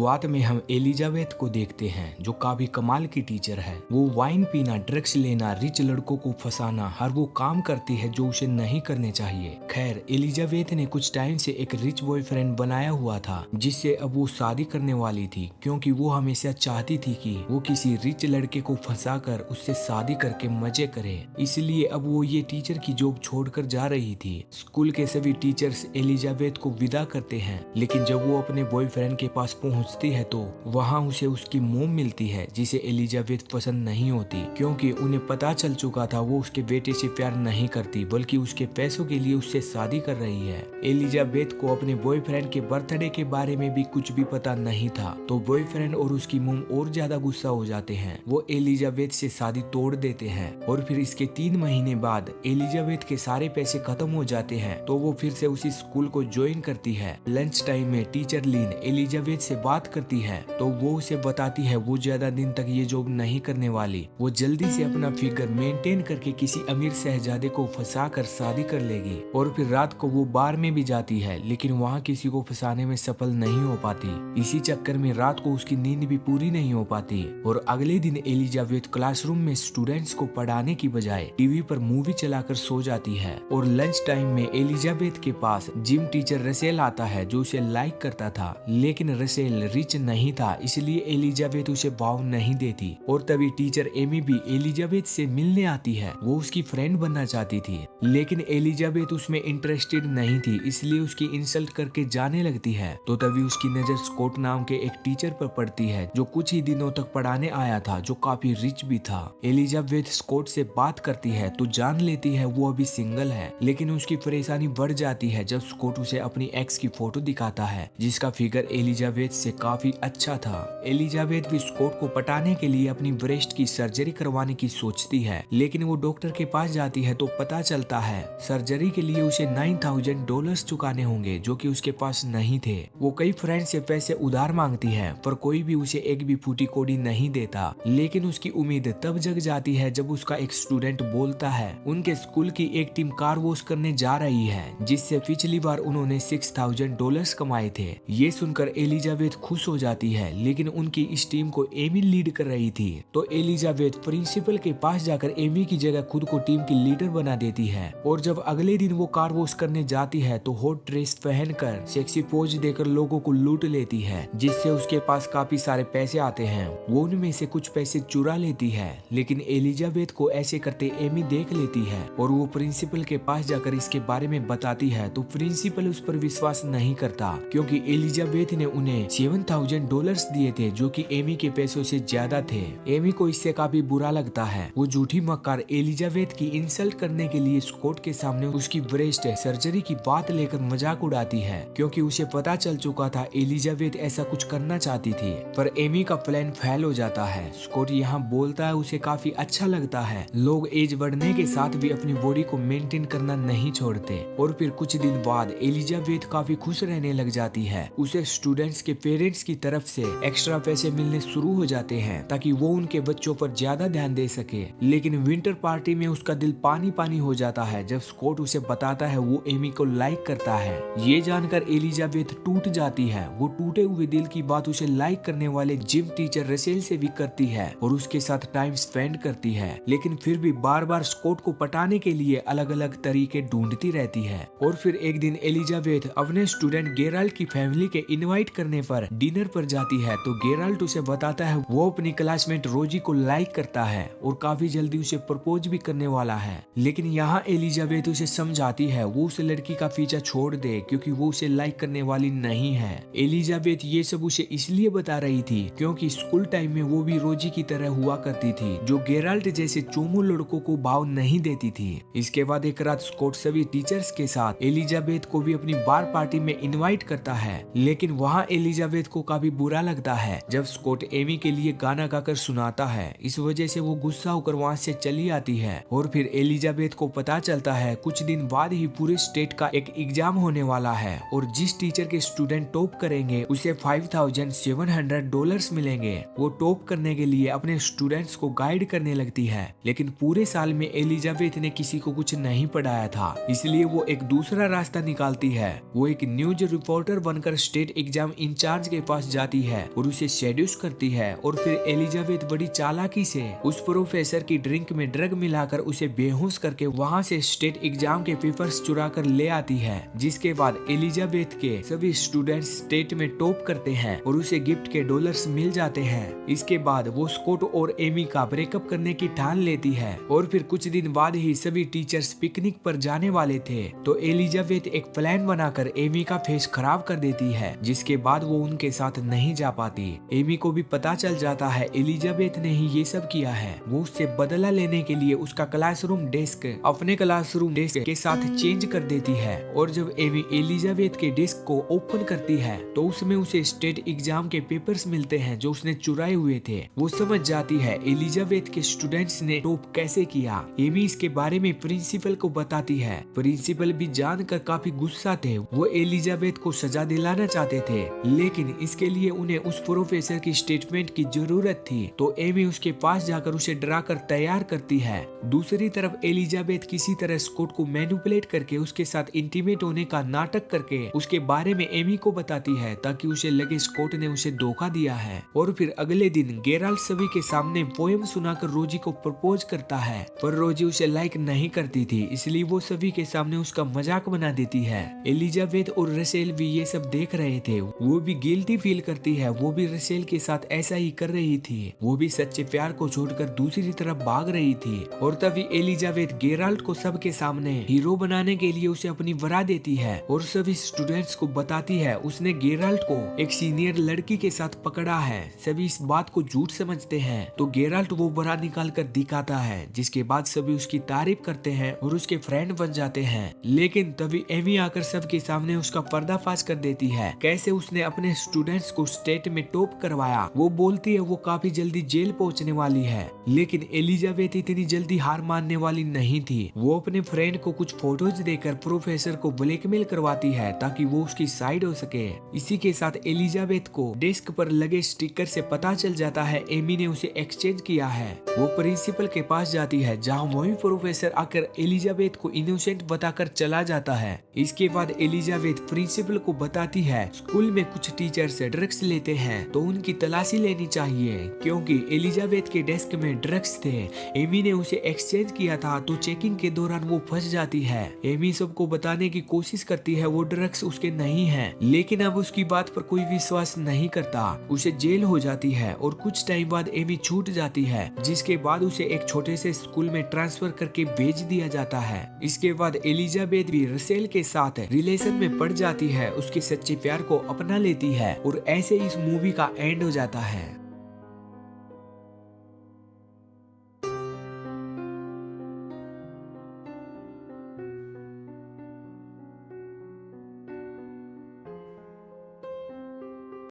शुरुआत में हम एलिजाबेथ को देखते हैं जो काफी कमाल की टीचर है। वो वाइन पीना, ड्रग्स लेना, रिच लड़कों को फंसाना, हर वो काम करती है जो उसे नहीं करने चाहिए। खैर, एलिजाबेथ ने कुछ टाइम से एक रिच बॉयफ्रेंड बनाया हुआ था जिससे अब वो शादी करने वाली थी, क्योंकि वो हमेशा चाहती थी कि वो किसी रिच लड़के को फंसाकर उससे शादी करके मजे करे। इसलिए अब वो ये टीचर की जॉब छोड़कर जा रही थी। स्कूल के सभी टीचर्स एलिजाबेथ को विदा करते हैं, लेकिन जब वो अपने बॉयफ्रेंड के पास पहुंचती है तो वहां उसे उसकी मोम मिलती है जिसे एलिजाबेथ पसंद नहीं होती, क्योंकि उन्हें पता चल चुका था वो उसके बेटे से प्यार नहीं करती बल्कि उसके पैसों के लिए उससे शादी कर रही है। एलिजाबेथ को अपने बॉयफ्रेंड के बर्थडे के बारे में भी कुछ भी पता नहीं था, तो बॉयफ्रेंड और उसकी मोम और ज्यादा गुस्सा हो जाते हैं। वो एलिजाबेथ से शादी तोड़ देते हैं और फिर इसके 3 महीने बाद एलिजाबेथ के सारे पैसे खत्म हो जाते हैं, तो वो फिर से उसी स्कूल को ज्वाइन करती है। लंच टाइम में टीचर लीन एलिजाबेथ से बात करती है तो वो उसे बताती है वो ज्यादा दिन तक ये जॉब नहीं करने वाली। वो जल्दी से अपना फिगर मेंटेन करके किसी अमीर शहजादे को फंसा कर शादी कर लेगी और फिर रात को वो बार में भी जाती है, लेकिन वहाँ किसी को फंसाने में सफल नहीं हो पाती। इसी चक्कर में रात को उसकी नींद भी पूरी नहीं हो पाती और अगले दिन एलिजाबेथ क्लासरूम में स्टूडेंट्स को पढ़ाने की बजाय टीवी पर मूवी चलाकर सो जाती है। और लंच टाइम में एलिजाबेथ के पास जिम टीचर रसेल आता है जो उसे लाइक करता था, लेकिन रसेल रिच नहीं था, इसलिए एलिजाबेथ उसे भाव नहीं देती। और तभी टीचर एमी भी एलिजाबेथ से मिलने आती है। वो उसकी फ्रेंड बनना चाहती थी, लेकिन एलिजाबेथ उसमें इंटरेस्टेड नहीं थी, इसलिए उसकी इंसल्ट करके जाने लगती है। तो तभी उसकी नजर स्कॉट नाम के एक टीचर पर पड़ती है जो कुछ ही दिनों तक पढ़ाने आया था, जो काफी रिच भी था। एलिजाबेथ स्कॉट से बात करती है तो जान लेती है वो अभी सिंगल है, लेकिन उसकी परेशानी बढ़ जाती है जब स्कॉट उसे अपनी एक्स की फोटो दिखाता है जिसका फिगर एलिजाबेथ से काफी अच्छा था। एलिजाबेथ भी स्कॉट को पटाने के लिए अपनी ब्रेस्ट की सर्जरी करवाने की सोचती है, लेकिन वो डॉक्टर के पास जाती है तो पता चलता है सर्जरी के लिए उसे $9,000 चुकाने होंगे जो कि उसके पास नहीं थे। वो कई फ्रेंड से पैसे उधार मांगती है पर कोई भी उसे एक भी फूटी कौड़ी नहीं देता, लेकिन उसकी उम्मीद तब जग जाती है जब उसका एक स्टूडेंट बोलता है उनके स्कूल की एक टीम कार वॉश करने जा रही है जिससे पिछली बार उन्होंने $6,000 कमाए थे। ये सुनकर एलिजाबेथ खुश हो जाती है, लेकिन उनकी इस टीम को एमी लीड कर रही थी, तो एलिजाबेथ प्रिंसिपल के पास जाकर एमी की जगह खुद को टीम की लीडर बना देती है। और जब अगले दिन वो कार वॉश करने जाती है तो हॉट ड्रेस पहनकर सेक्सी पोज देकर लोगों को लूट लेती है, जिससे उसके पास काफी सारे पैसे आते हैं। वो उनमें से कुछ पैसे चुरा लेती है, लेकिन एलिजाबेथ को ऐसे करते एमी देख लेती है और वो प्रिंसिपल के पास जाकर इसके बारे में बताती है, तो प्रिंसिपल उस पर विश्वास नहीं करता क्योंकि एलिजाबेथ ने उन्हें $7,000 दिए थे जो कि एमी के पैसों से ज्यादा थे। एमी को इससे काफी बुरा लगता है। वो झूठी मक्कार एलिजाबेथ की इंसल्ट करने के लिए स्कॉट के सामने उसकी ब्रेस्ट सर्जरी की बात लेकर मजाक उड़ाती है, क्योंकि उसे पता चल चुका था एलिजाबेथ ऐसा कुछ करना चाहती थी। पर एमी का प्लान फेल हो जाता है। स्कॉट यहाँ बोलता है उसे काफी अच्छा लगता है लोग एज बढ़ने के साथ भी अपनी बॉडी को मेंटेन करना नहीं छोड़ते। और फिर कुछ दिन बाद एलिजाबेथ काफी खुश रहने लग जाती है। उसे स्टूडेंट्स के पेरेंट्स की तरफ से एक्स्ट्रा पैसे मिलने शुरू हो जाते हैं ताकि वो उनके बच्चों पर ज्यादा ध्यान दे सके। लेकिन विंटर पार्टी में उसका दिल पानी पानी हो जाता है जब स्कॉट उसे बताता है वो एमी को लाइक करता है। ये जानकर एलिजाबेथ टूट जाती है। वो टूटे हुए दिल की बात उसे लाइक करने वाले जिम टीचर रसेल से भी करती है और उसके साथ टाइम स्पेंड करती है, लेकिन फिर भी बार बार स्कॉट को पटाने के लिए अलग अलग तरीके ढूंढती रहती है। और फिर एक दिन एलिजाबेथ अपने स्टूडेंट गेराल्ट की फैमिली के इनवाइट करने पर डिनर पर जाती है, तो गेराल्ट उसे बताता है वो अपनी क्लासमेट रोजी को लाइक करता है और काफी जल्दी उसे प्रपोज भी करने वाला है। लेकिन यहाँ एलिजाबेथ उसे समझाती है वो उस लड़की का पीछा छोड़ दे क्योंकि वो उसे लाइक करने वाली नहीं है। एलिजाबेथ ये सब उसे इसलिए बता रही थी क्योंकि स्कूल टाइम में वो भी रोजी की तरह हुआ करती थी जो गेराल्ट जैसे चोमू लड़कों को भाव नहीं देती थी। इसके बाद एक रात स्कॉट सभी टीचर्स के साथ एलिजाबेथ को भी अपनी बार पार्टी में इनवाइट करता है, लेकिन वहाँ एलिजाबेथ को काफी बुरा लगता है जब स्कॉट एमी के लिए गाना गाकर सुनाता है। इस वजह से वो गुस्सा होकर वहाँ से चली आती है। और फिर एलिजाबेथ को पता चलता है कुछ दिन बाद ही पूरे स्टेट का एक एग्जाम होने वाला है और जिस टीचर के स्टूडेंट टॉप करेंगे उसे $5,700 मिलेंगे। वो टॉप करने के लिए अपने स्टूडेंट्स को गाइड करने लगती है, लेकिन पूरे साल में एलिजाबेथ ने किसी को कुछ नहीं पढ़ाया था, इसलिए वो एक दूसरा रास्ता निकालती है। वो एक न्यूज रिपोर्टर बनकर स्टेट एग्जाम इंचार्ज के पास जाती है और उसे सेड्यूस करती है और फिर एलिजाबेथ बड़ी चालाकी से उस प्रोफेसर की ड्रिंक में ड्रग मिलाकर उसे बेहोश करके वहाँ से स्टेट एग्जाम के पेपर्स चुरा कर ले आती है। जिसके बाद एलिजाबेथ के सभी स्टूडेंट्स स्टेट में टॉप करते हैं और उसे गिफ्ट के डॉलर्स मिल जाते हैं। इसके बाद वो स्कॉट और एमी का ब्रेकअप करने की ठान लेती है और फिर कुछ दिन बाद ही सभी टीचर्स पिकनिक पर जाने वाले थे तो एलिजाबेथ एक प्लान बनाकर एमी का फेस खराब कर देती है, जिसके बाद वो उनके साथ नहीं जा पाती। एमी को भी पता चल जाता है एलिजाबेथ ने ही ये सब किया है। वो उससे बदला लेने के लिए उसका क्लासरूम डेस्क अपने क्लासरूम डेस्क के साथ चेंज कर देती है और जब एमी एलिजाबेथ के डेस्क को ओपन करती है तो उसमें उसे स्टेट एग्जाम के पेपर्स मिलते हैं जो उसने चुराए हुए थे। वो समझ जाती है एलिजाबेथ के स्टूडेंट्स ने टॉप कैसे किया। एमी इसके बारे में प्रिंसिपल को बताती है। प्रिंसिपल भी जानकर काफी गुस्सा थे। वो एलिजाबेथ को सजा दिलाना चाहते थे लेकिन इसके लिए उन्हें उस प्रोफेसर की स्टेटमेंट की जरूरत थी तो एमी उसके पास जाकर उसे डराकर तैयार करती है। दूसरी तरफ एलिजाबेथ किसी तरह स्कॉट को मैनिपुलेट करके उसके साथ इंटीमेट होने का नाटक करके उसके बारे में एमी को बताती है ताकि उसे लगे स्कॉट ने उसे धोखा दिया है। और फिर अगले दिन गेराल्ट सभी के सामने पोएम सुनाकर रोजी को प्रपोज करता है पर रोजी उसे लाइक नहीं करती थी, इसलिए वो सभी के सामने उसका मजाक बना देती है। एलिजाबेथ और रसेल भी ये सब देख रहे थे। वो भी गिल्टी फील करती है। वो भी रसेल के साथ ऐसा ही कर रही थी। वो भी सच्चे प्यार को छोड़कर दूसरी तरफ भाग रही थी और तभी एलिजाबेथ गेराल्ट को सबके सामने हीरो बनाने के लिए उसे अपनी वरा देती है और सभी स्टूडेंट्स को बताती है उसने गेराल्ट को एक सीनियर लड़की के साथ पकड़ा है। सभी इस बात को झूठ समझते हैं तो गेराल्ट वो वरा निकाल कर दिखाता है, जिसके बाद सभी उसकी तारीफ करते हैं और उसके फ्रेंड बन जाते हैं। लेकिन तभी एमी आकर सबके सामने उसका पर्दाफाश कर देती है कैसे उसने अपने स्टूडेंट्स को स्टेट में टॉप करवाया। वो बोलती है वो काफी जल्दी जेल पहुंचने वाली है लेकिन एलिजाबेथ इतनी जल्दी हार मानने वाली नहीं थी। वो अपने फ्रेंड को कुछ फोटोज देकर प्रोफेसर को ब्लैकमेल करवाती है ताकि वो उसकी साइड हो सके। इसी के साथ एलिजाबेथ को डेस्क पर लगे स्टिकर से पता चल जाता है एमी ने उसे एक्सचेंज किया है। वो प्रिंसिपल के पास जाती है जहाँ वही प्रोफेसर आकर एलिजाबेथ को इनोसेंट बताकर चला जाता है। इसके बाद एलिजाबेथ प्रिंसिपल को बताती है स्कूल में कुछ टीचर्स ड्रग्स लेते हैं तो उनकी तलाशी लेनी चाहिए क्योंकि एलिजाबेथ के डेस्क में ड्रग्स थे। एमी ने उसे एक्सचेंज किया था तो चेकिंग के दौरान वो फंस जाती है। एमी सबको बताने की कोशिश करती है वो ड्रग्स उसके नहीं है लेकिन अब उसकी बात पर कोई विश्वास नहीं करता। उसे जेल हो जाती है और कुछ टाइम बाद एमी छूट जाती है, जिसके बाद उसे एक छोटे से स्कूल में ट्रांसफर करके भेज दिया जाता है। इसके बाद एलिजाबेथ भी रसेल के साथ रिलेशन में पड़ जाती है, उसके सच्चे प्यार को अपना लेती है और ऐसे इस मूवी का एंड हो जाता है।